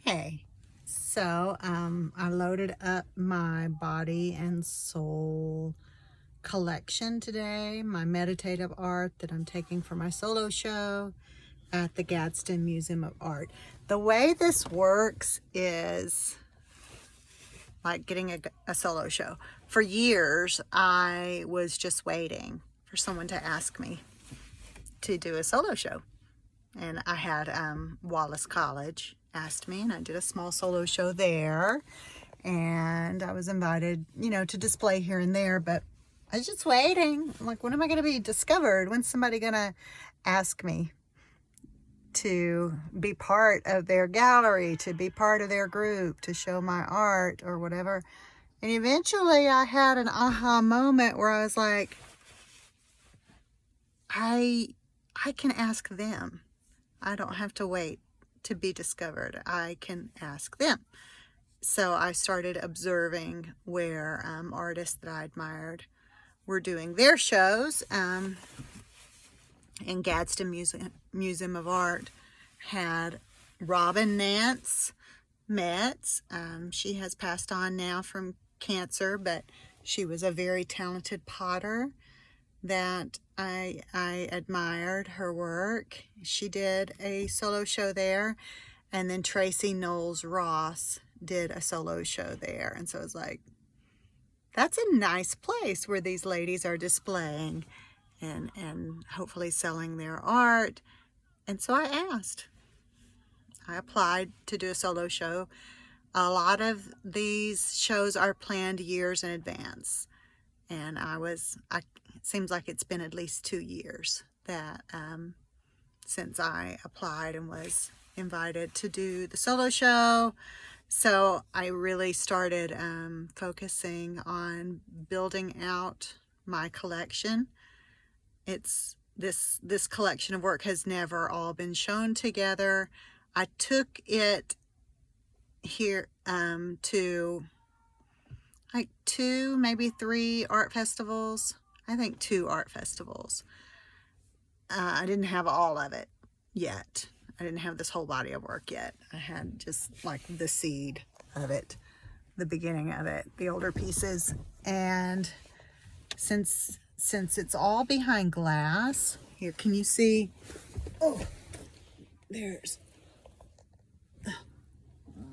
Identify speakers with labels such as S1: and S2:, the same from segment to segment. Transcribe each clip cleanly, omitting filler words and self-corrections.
S1: Okay, so I loaded up my body and soul collection today, my meditative art that I'm taking for my solo show at the Gadsden Museum of Art. The way this works is like getting a solo show. For years, I was just waiting for someone to ask me to do a solo show. And I had Wallace College asked me, and I did a small solo show there. And I was invited, to display here and there, but I was just waiting. I'm like, when am I going to be discovered? When's somebody going to ask me to be part of their gallery, to be part of their group, to show my art or whatever? And eventually I had an aha moment where I was like, I can ask them. I don't have to wait to be discovered. I can ask them. So I started observing where artists that I admired were doing their shows. In Gadsden Museum of Art had Robin Nance Metz. She has passed on now from cancer, but she was a very talented potter that I admired her work. She did a solo show there, and then Tracy Knowles Ross did a solo show there. And so it's like, that's a nice place where these ladies are displaying and hopefully selling their art. And so I applied to do a solo show. A lot of these shows are planned years in advance. And it seems like it's been at least 2 years that since I applied and was invited to do the solo show. So I really started focusing on building out my collection. This collection of work has never all been shown together. I took it here to like 2, maybe 3 art festivals. I think 2 art festivals. I didn't have all of it yet. I didn't have this whole body of work yet. I had just like the seed of it, the beginning of it, the older pieces. And since it's all behind glass, here, can you see? Oh,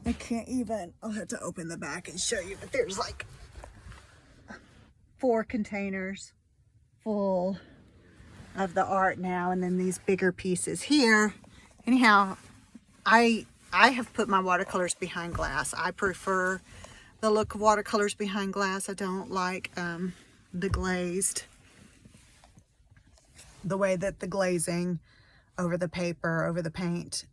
S1: I can't even, I'll have to open the back and show you, but there's like 4 containers full of the art now, and then these bigger pieces here. Anyhow, I have put my watercolors behind glass. I prefer the look of watercolors behind glass. I don't like the way that the glazing over the paper, over the paint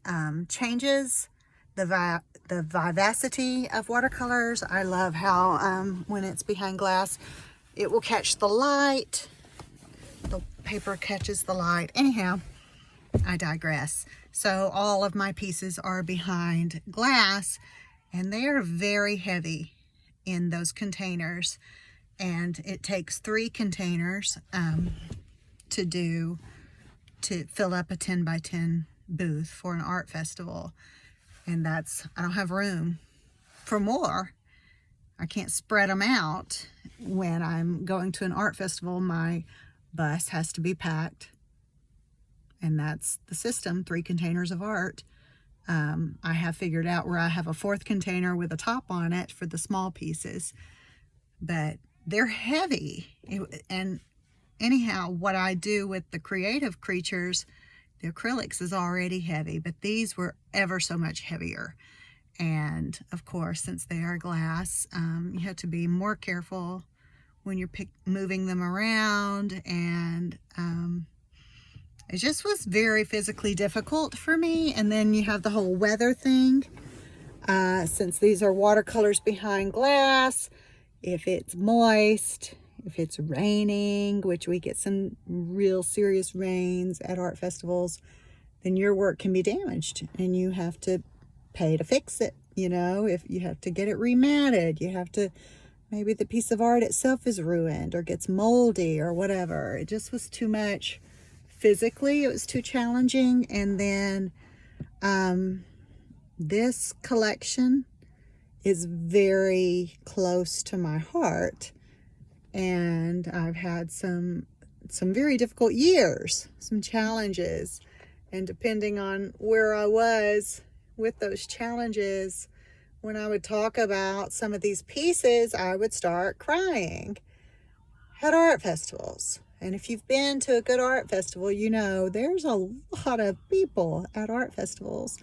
S1: changes the vivacity of watercolors. I love how when it's behind glass, it will catch the light. The paper catches the light. Anyhow, I digress. So all of my pieces are behind glass, and they are very heavy in those containers. And it takes 3 containers to fill up a 10 by 10 booth for an art festival. And I don't have room for more. I can't spread them out. When I'm going to an art festival, my bus has to be packed. And that's the system, 3 containers of art. I have figured out where I have a 4th container with a top on it for the small pieces. But they're heavy. And anyhow, what I do with the creative creatures, the acrylics is already heavy, but these were ever so much heavier. And of course, since they are glass, you have to be more careful when you're moving them around. And it just was very physically difficult for me. And then you have the whole weather thing. Since these are watercolors behind glass, if it's moist, if it's raining, which we get some real serious rains at art festivals, then your work can be damaged and you have to pay to fix it. If you have to get it rematted, you have to, maybe the piece of art itself is ruined or gets moldy or whatever. It just was too much physically. It was too challenging. And then This collection is very close to my heart, and I've had some very difficult years, some challenges, and depending on where I was with those challenges, when I would talk about some of these pieces, I would start crying at art festivals. And if you've been to a good art festival, you know there's a lot of people at art festivals,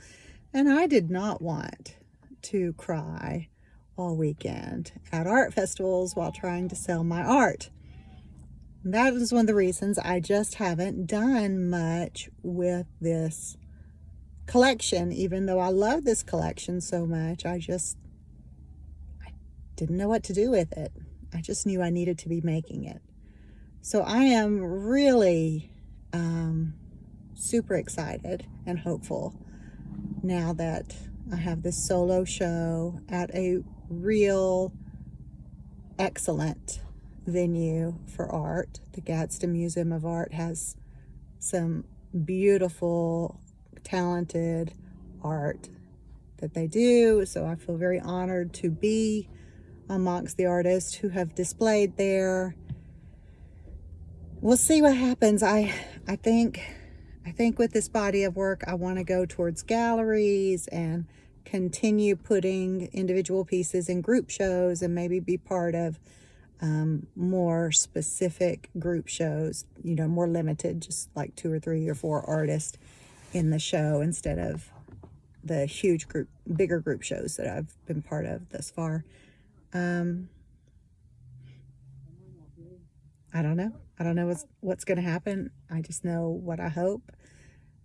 S1: and I did not want to cry all weekend at art festivals while trying to sell my art. And that is one of the reasons I just haven't done much with this collection. Even though I love this collection so much, I didn't know what to do with it. I just knew I needed to be making it. So I am really super excited and hopeful now that I have this solo show at a real excellent venue for art. The Gadsden Museum of Art has some beautiful, talented art that they do, so I feel very honored to be amongst the artists who have displayed there. We'll see what happens. I think with this body of work, I want to go towards galleries and continue putting individual pieces in group shows, and maybe be part of more specific group shows, you know, more limited, just like 2 or 3 or 4 artists in the show instead of the huge group, bigger group shows that I've been part of thus far. I don't know. I don't know what's going to happen. I just know what I hope.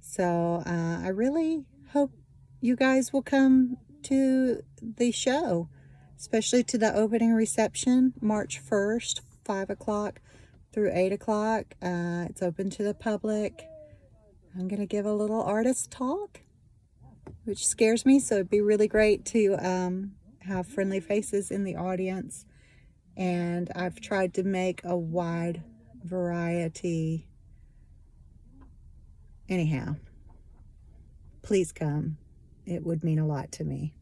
S1: So I really hope you guys will come to the show, especially to the opening reception, March 1st, 5 o'clock through 8 o'clock. It's open to the public. I'm going to give a little artist talk, which scares me, so it'd be really great to have friendly faces in the audience. And I've tried to make a wide variety. Anyhow, please come. It would mean a lot to me.